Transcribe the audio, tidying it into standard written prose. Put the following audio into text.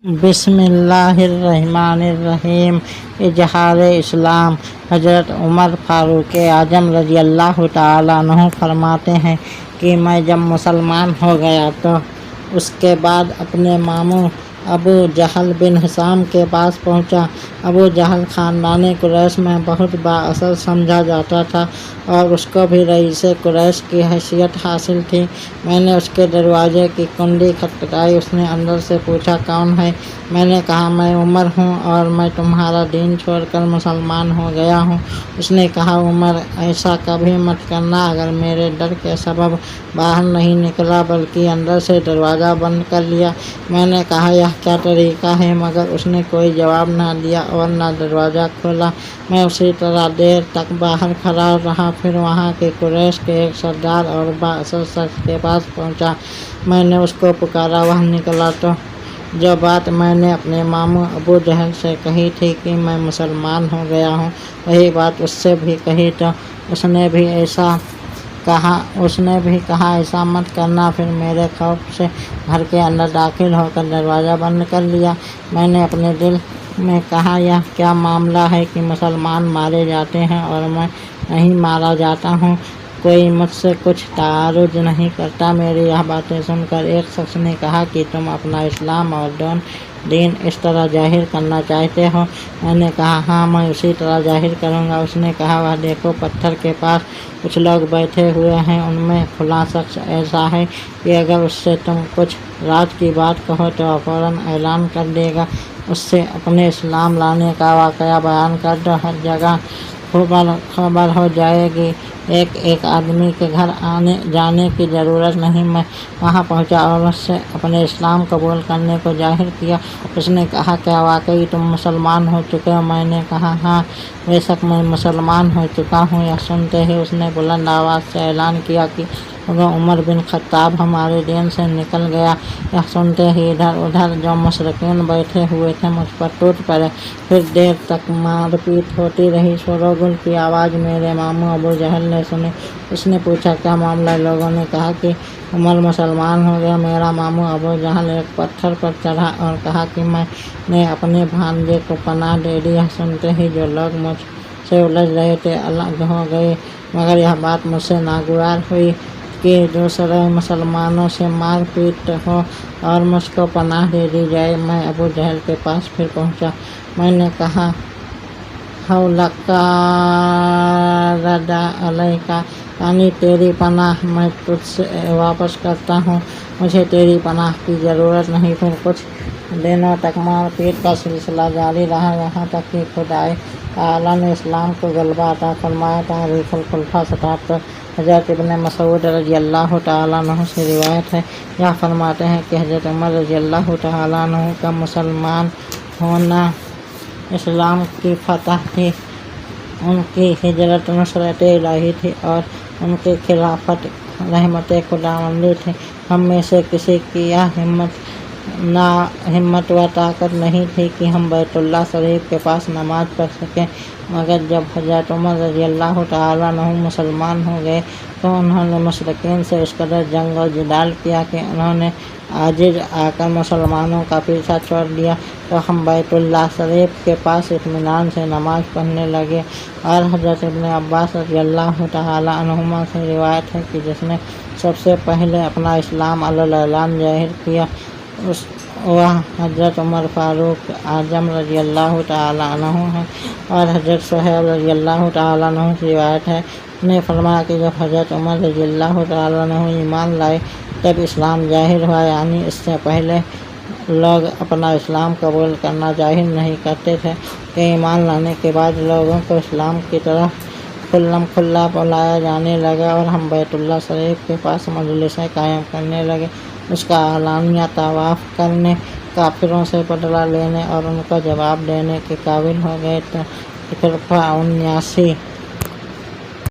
बिस्मिल्लाहिर्रहमानिर्रहीम। इजहार इस्लाम। हज़रत उमर फ़ारूक आज़म रज़ी अल्लाह तआला अन्हु फरमाते हैं कि मैं जब मुसलमान हो गया तो उसके बाद अपने मामू अबू जहल बिन हिशाम के पास पहुंचा। अबू जहल ख़ानदान कुरैश में बहुत बाअसर समझा जाता था और उसको भी रईस कुरैश की हैसियत हासिल थी। मैंने उसके दरवाज़े की कुंडी खटखटाई। उसने अंदर से पूछा, कौन है? मैंने कहा, मैं उमर हूँ और मैं तुम्हारा दीन छोड़कर मुसलमान हो गया हूँ। उसने कहा, उमर, ऐसा कभी मत करना। अगर मेरे डर के सबब बाहर नहीं निकला बल्कि अंदर से दरवाज़ा बंद कर लिया। मैंने कहा, यह क्या तरीका है? मगर उसने कोई जवाब न दिया और न दरवाज़ा खोला। मैं उसी तरह देर तक बाहर खड़ा रहा। फिर वहाँ के कुरैश के एक सरदार और बाअसर शख्स के पास पहुँचा। मैंने उसको पुकारा, वह निकला। तो जो बात मैंने अपने मामू अबू जहल से कही थी कि मैं मुसलमान हो गया हूँ, वही बात उससे भी कही तो उसने भी कहा ऐसा मत करना। फिर मेरे खौफ से घर के अंदर दाखिल होकर दरवाज़ा बंद कर लिया। मैंने अपने दिल में कहा, यह क्या मामला है कि मुसलमान मारे जाते हैं और मैं नहीं मारा जाता हूँ? कोई मुझसे कुछ तारुज नहीं करता। मेरी यह बातें सुनकर एक शख्स ने कहा कि तुम अपना इस्लाम और दीन इस तरह जाहिर करना चाहते हो? मैंने कहा, हाँ, मैं उसी तरह जाहिर करूँगा। उसने कहा, वह देखो, पत्थर के पास कुछ लोग बैठे हुए हैं। उनमें फलां शख्स ऐसा है कि अगर उससे तुम कुछ राज की बात कहो तो वह फ़ौरन ऐलान कर देगा। उससे अपने इस्लाम लाने का वाक़या बयान कर दो। हर जगह खबर हो जाएगी। एक आदमी के घर आने जाने की ज़रूरत नहीं। मैं वहाँ पहुँचा और उससे अपने इस्लाम कबूल करने को जाहिर किया। उसने कहा, क्या वाकई तुम मुसलमान हो चुके हो? मैंने कहा, हाँ, बेशक मैं मुसलमान हो चुका हूँ। यह सुनते ही उसने बुलंद आवाज़ से ऐलान किया कि उमर बिन खत्ताब हमारे दीन से निकल गया। यह सुनते ही इधर उधर जो मुशरिकीन बैठे हुए थे मुझ पर टूट पड़े। फिर देर तक मारपीट होती रही। शोरगुल की आवाज़ मेरे मामू अबू जहल ने सुनी। उसने पूछा, क्या मामला? लोगों ने कहा कि उमर मुसलमान हो गया। मेरा मामू अबू जहल एक पत्थर पर चढ़ा और कहा कि मैंने अपने भांजे को पनाह दे दी। यह सुनते ही जो लोग मुझसे उलझ रहे थे अलग हो गए, मगर यह बात मुझसे नागवार हुई कि दूसरे मुसलमानों से मार पीट हो और मुझको पनाह दे दी जाए। मैं अबू जहल के पास फिर पहुंचा। मैंने कहा, हौलका रदा अलैका, यानी तेरी पनाह मैं तुझसे वापस करता हूँ। मुझे तेरी पनाह की ज़रूरत नहीं। फिर कुछ दिनों तक मार पीट का सिलसिला जारी रहा, यहाँ तक कि खुदाए ताला ने इस्लाम को गलबा अता फरमाया। तारीख़ुल खुलफ़ा 77। हज़रत इब्न मसूद रज़ी अल्लाह तआला अन्हु से रिवायत है, यह फरमाते हैं कि हज़रत उमर रज़ी अल्लाह तआला अन्हु का मुसलमान होना इस्लाम की फ़तह थी। उनकी हिजरत नुसरत इलाही थी और उनकी खिलाफत रहमत खुदावंदी थी। हम में से किसी की यह हिम्मत व ताकत नहीं थी कि हम बैतुल्लाह शरीफ के पास नमाज पढ़ सकें। मगर जब हज़रत उमर रज़ी अल्लाह तआला अन्हु मुसलमान हो गए तो उन्होंने मुशरिकीन से इस कदर जंग और जिदाल किया कि उन्होंने आजिज़ आकर मुसलमानों का पीछा छोड़ दिया। तो हम बैतुल्लाह शरीफ के पास इत्मीनान से नमाज पढ़ने लगे। और हज़रत इब्न अब्बास रज़ी अल्लाह तआला अन्हुमा से रिवायत है कि जिसने सबसे पहले अपना इस्लाम अलल ऐलान जाहिर किया वह हज़रत उमर फ़ारूक आज़म रज़ी अल्लाह तआला अन्हु है। और हज़रत सुहैब रज़ी अल्लाह तआला अन्हु से रिवायत है, ने फरमाया कि जब हज़रत उमर रज़ी अल्लाह तआला अन्हु ईमान लाए तब इस्लाम जाहिर हुआ, यानी इससे पहले लोग अपना इस्लाम कबूल करना जाहिर नहीं करते थे कि ईमान लाने के बाद लोगों को इस्लाम की तरफ खुल्लम खुल्ला बुलाया जाने लगा और हम बैतुल्लाह शरीफ के पास मजलिसें कायम करने लगे। उसका आलानिया तवाफ़ करने, काफिरों से बदला लेने और उनका जवाब देने के काबिल हो गए। तो 79